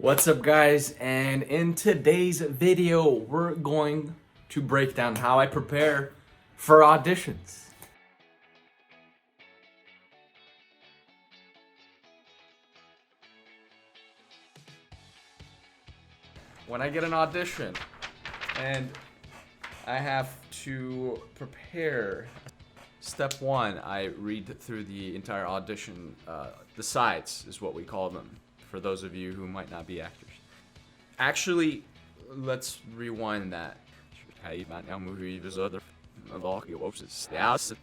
What's up, guys? And in today's video we're going to break down how I prepare for auditions. When I get an audition and I have to prepare, step one, I read through the entire audition. The sides is what we call them, for those of you who might not be actors. Actually, let's rewind that.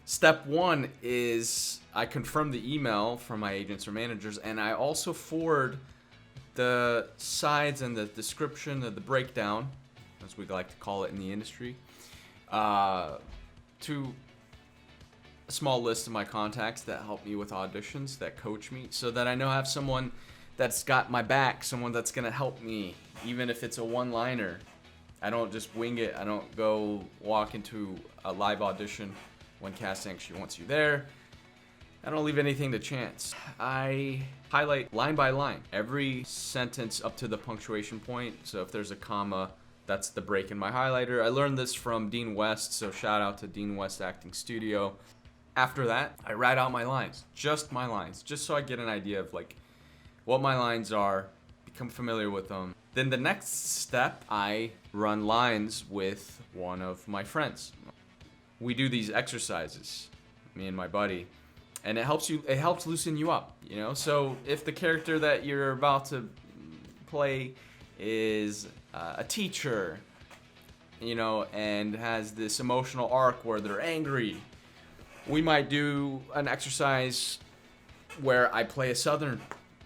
Step one is I confirm the email from my agents or managers, and I also forward the sides and the description of the breakdown, as we like to call it in the industry, to a small list of my contacts that help me with auditions, that coach me, so that I know I have someone that's got my back, someone that's gonna help me, even if it's a one-liner. I don't just wing it. I don't go walk into a live audition when casting actually wants you there. I don't leave anything to chance. I highlight line by line, every sentence up to the punctuation point. So if there's a comma, that's the break in my highlighter. I learned this from Dean West, so shout out to Dean West Acting Studio. After that, I write out my lines, just so I get an idea of like what my lines are, become familiar with them. Then the next step, I run lines with one of my friends. We do these exercises, me and my buddy, and it helps loosen you up, you know? So if the character that you're about to play is a teacher, you know, and has this emotional arc where they're angry, we might do an exercise where I play a Southern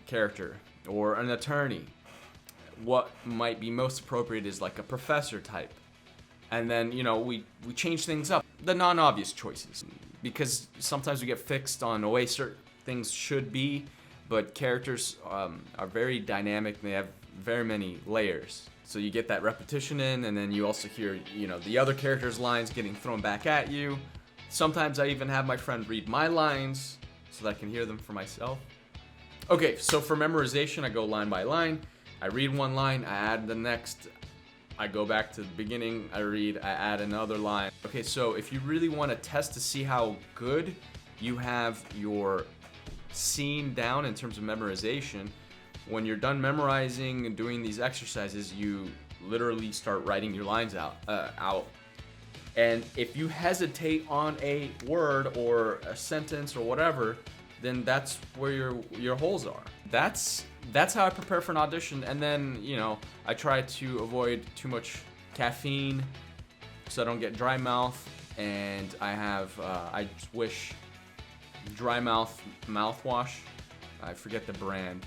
character or an attorney. What might be most appropriate is like a professor type. And then, you know, we change things up. The non-obvious choices. Because sometimes we get fixed on the way certain things should be, but characters are very dynamic and they have very many layers. So you get that repetition in, and then you also hear, you know, the other character's lines getting thrown back at you. Sometimes I even have my friend read my lines so that I can hear them for myself. Okay, so for memorization, I go line by line. I read one line, I add the next. I go back to the beginning, I read, I add another line. Okay, so if you really want to test to see how good you have your scene down in terms of memorization, when you're done memorizing and doing these exercises, you literally start writing your lines out. And if you hesitate on a word or a sentence or whatever, then that's where your holes are. That's how I prepare for an audition. And then, you know, I try to avoid too much caffeine so I don't get dry mouth. And I wish dry mouth mouthwash. I forget the brand,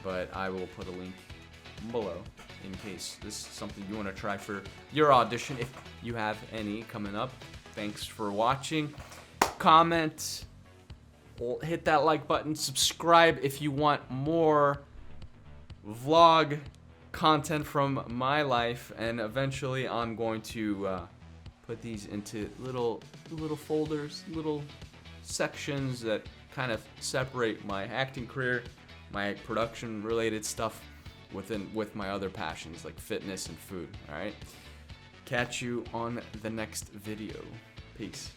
but I will put a link below in case this is something you want to try for your audition, if you have any coming up. Thanks for watching. Comment, hit that like button, subscribe if you want more vlog content from my life, and eventually I'm going to put these into little folders, little sections that kind of separate my acting career, my production related stuff with my other passions like fitness and food. All right, catch you on the next video. Peace.